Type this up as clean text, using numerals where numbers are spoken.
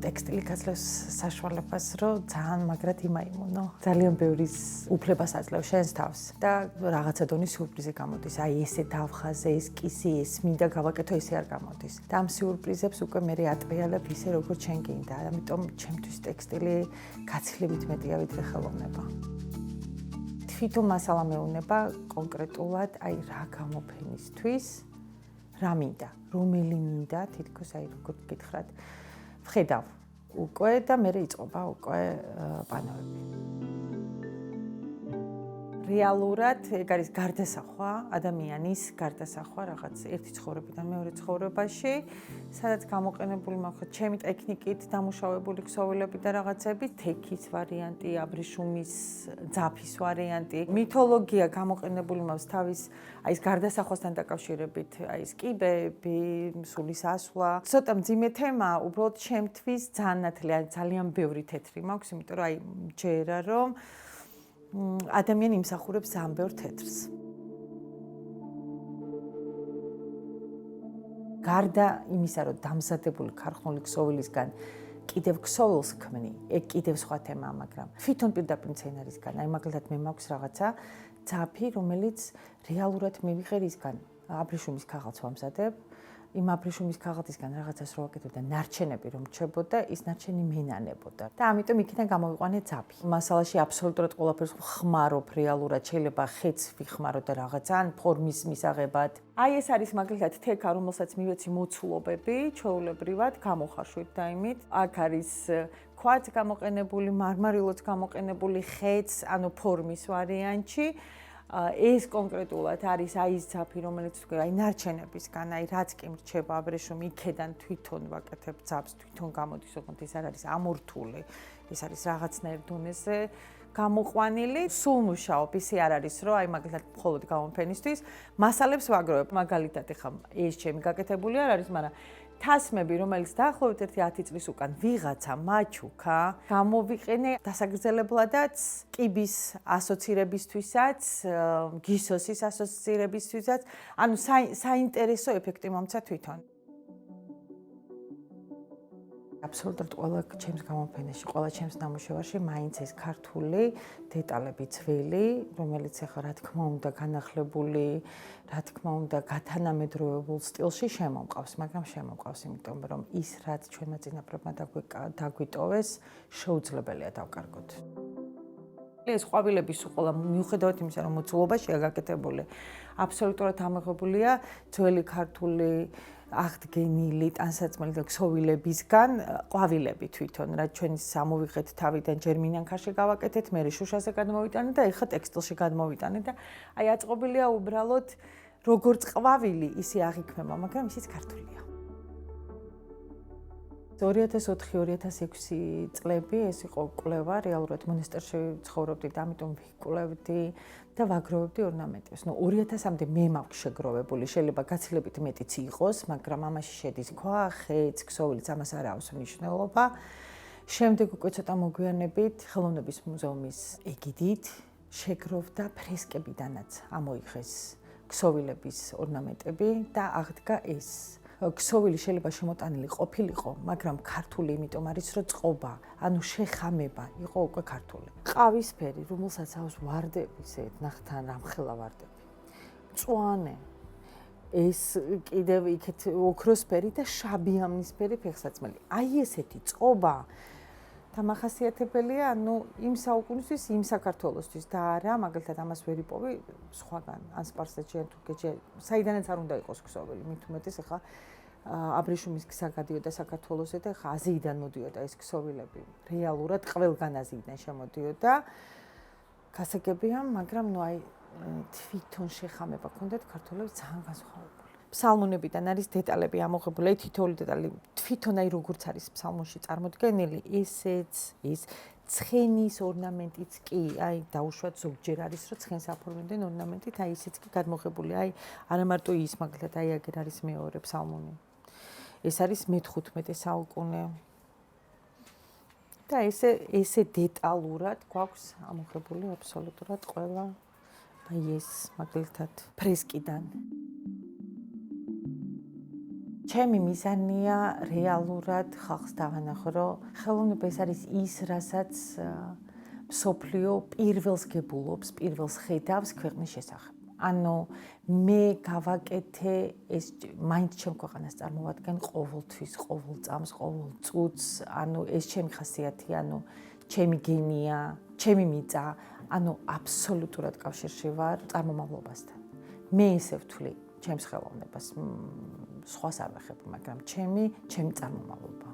ტექსტილი გაძლევს საშუალებას, რომ ძალიან მაგრად იმაიმუნო. ძალიან ბევრი უფლებას აძლევს შენს თავს და რაღაცა დონის სიურპრიზი გამოდის. აი ესე დავხაზე, ეს კისი, ეს მინდა გავაკეთო, ესე არ გამოდის. და ამ სიურპრიზებს უკვე მე ატყიალებ ისე, როგორც შენ გინდა. ამიტომ ჩემთვის ტექსტილი გაცილებით მეტია, ვიდრე ხელოვნება. თვითონ მასალა მეუნება კონკრეტულად, აი რა გამოფენისთვის, რა მინდა, რომელი მინდა, თითქოს აი როგორ გითხრათ, ვხედავ უკვე და მე იწყობა უკვე პანოები. რეალურად ეგ არის გარდასახვა, ადამიანის გარდასახვა რაღაც ერთი ცხოვრებიდან მეორე ცხოვრებაში, სადაც გამოყენებული მაქვს ჩემი ტექნიკით დამუშავებული ქსოვილები და რაღაცები, თექის ვარიანტი, აბრეშუმის ძაფის ვარიანტი, მითოლოგია გამოყენებული მაქვს თავის აი ეს გარდასახვასთან დაკავშირებით, აი ეს კიბეები, სულის ასვლა. ცოტა მძიმე თემა, უბრალოდ ჩემთვის ძალიან ბევრი თეთრი მაქვს, იმიტომ რომ აი ჯერა რომ ადამიანი იმსახურებს ძალიან ბევრ თეთრს. გარდა იმისა, რომ დამზადებული ქარხნული ქსოვილისგან კიდევ ქსოვილს ქმნი, ეგ კიდევ სხვა თემაა, მაგრამ თვითონ პირდაპირ მცენარისგან, აი მაგალითად მე მაქვს რაღაცა ძაფი, რომელიც რეალურად მივიღერ ისგან, აბრეშუმის ქაღალდს ვამზადებ. იმ აბრეშუმის ქაღალდისგან რაღაცას რო ვაკეთებ და ნარჩენები რომ რჩებოდა, ის ნარჩენი მენანებოდა. და ამიტომ იქიდან გამოვიყვანე ძაფი. მასალაში აბსოლუტურად ყველაფერს ხმარობ რეალურად, შეიძლება ხეც ვიხმარო და რაღაცა ან ფორმის მისაღებად. აი ეს არის მაგალითად თექა, რომელსაც მივეცი მოცულობები, ჩვეულებრივად, გამოხარშვით და იმით. აქ არის ქვაც გამოყენებული, მარმარილოც გამოყენებული, ხეც, ანუ ფორმის ვარიანტში. ეს კონკრეტულად არის აი ეს ძაფი, რომელიც თქვი, აი ნარჩენებისგან, აი რაც კი მრჩება აბრეშუმი, იქედან თვითონ ვაკეთებ ძაფს, თვითონ გამოდის, ოღონდ ეს არ არის ამორთული, ეს არის რაღაცნაირ დონეზე გამოყვანილი. სულ მუშაობ, ისე არ არის, რომ აი მაგალითად მხოლოდ გამოფენისთვის მასალებს ვაგროვებ. მაგალითად, ეხლა ეს ჩემი გაკეთებული არ არის, მაგრამ თასმები, რომელიც დაახლოებით 10 წლის უკან ვიღაცა მაჩუქა, გამოვიყენე დასაგრძელებლადაც, კიბის ასოცირებისთვისაც, გისოსის ასოცირებისთვისაც, ანუ საინტერესო ეფექტი მომცა თვითონ. აბსოლუტურად ყველა ჩემს გამოფენაში, ყველა ჩემს ნამუშევარში მაინც ეს ქართული დეტალები ძველი, რომელიც ახლა რა თქმა უნდა განახლებული, რა თქმა უნდა გათანამედროვებულ სტილში შემომყავს, მაგრამ შემომყავს, იმიტომ რომ ის რაც ჩვენმა წინაპრებმა დაგვიტოვეს, შეუძლებელია დავკარგოთ. ეს ყვავილები სულ ყველა მიუხედავად იმისა, რომ მოცულობაშია გაკეთებული, აბსოლუტურად ამოღებულია ძველი ქართული აღდგენილი ტანსაცმელი და ქსოვილებისგან ყვავილები თვითონ, რაც ჩვენ ამოვიღეთ თავიდან ჯერ მინანქარში გავაკეთეთ, მერე შუშაზე გადმოვიტანეთ და ეხლა ტექსტილში გადმოვიტანეთ და აი აწყობილია უბრალოდ როგორც ყვავილი, ისე აღიქმება, მაგრამ ისიც ქართულია. 2004-2006 წლები ეს იყო კვლევა, რეალურად მონასტერში ცხოვრობდი და ამიტომ ვიკვლევდი და ვაგროვებდი ორნამენტებს. 2000-მდე მე მაქვს შეგროვებული, შეიძლება გაცილებით მეტიც იყოს, მაგრამ ამაში შედის ქვა, ხეც, ქსოვილიც, ამას არ აქვს მნიშვნელობა. შემდეგ უკვე ცოტა მოგვიანებით ხელოვნების მუზეუმის ეგიდით შეგროვდა ფრესკებიდანაც ამოიღეს ქსოვილების ორნამენტები და აღდგა ეს. ქსოვილი შეიძლება შემოტანილი ყოფილიყო, მაგრამ ქართული იმიტომ არის, რომ წყობა, ანუ შეხამება იყო უკვე ქართული. ყავისფერი, რომელსაც აქვს ვარდები, ესე ნახთან რამხელა ვარდები. მწვანე. ეს კიდევ იქეთ ოქროსფერი და შაბიამნისფერი ფეხსაცმელი. აი ესეთი წყობა დამახასიათებელია, ანუ იმ საუკუნისთვის, იმ საქართველოსთვის და არა, მაგალითად ამას ვერ იპოვი სხვაგან, ან სპარსეთში, ან თურქეთში, საიდანაც არ უნდა იყოს ქსოვილი, მით უმეტეს ახლა აბრეშუმის გზა გადიოდა საქართველოსზე და ახლა აზიიდან მოდიოდა ეს ქსოვილები. რეალურად ყველგან აზიიდან შემოდიოდა. გასაგებია, მაგრამ ნუ აი თვითონ შეხამება ჰქონდათ ქართველებს ძალიან განსხვავებული. ფსალმუნებიდან არის დეტალები ამოღებული, თითოეული დეტალი თვითონ აი როგორც არის ფსალმუნში წარმოდგენილი, ესეც ის ცხენის ორნამენტიც კი, აი დაუშვათ ზოგჯერ არის, რომ ცხენს აფორმებდნენ ორნამენტით, აი ისეც კი გადმოღებული, აი არა მარტო ის, მაგალითად აი აგერ არის მეორე ფსალმუნი. ეს არის მე-15 საუკუნე. და ესე დეტალურად გვაქვს ამოღებული აბსოლუტურად ყველა აი ეს მაგალითად ფრესკიდან. ჩემი მიზანია რეალურად ხალხს დავანახო, რომ ხელოვნება ეს არის ის, რასაც მსოფლიო პირველს გებულობს, პირველს ხედავს ქვეყნის შესახებ. ანუ მე გავაკეთე ეს მაინც ჩემ ქვეყანას წარმოვადგენ ყოველთვის, ყოველ წამს, ყოველ წუთს, ანუ ეს ჩემი ხასიათი, ანუ ჩემი გენია, ჩემი მიწა, ანუ აბსოლუტურად კავშირში ვარ წარმომავლობასთან. მე ესე ვთვლი ჩემს ხელოვნებას, სხვას არ ვეხებ, მაგრამ ჩემი წარმომავლობა.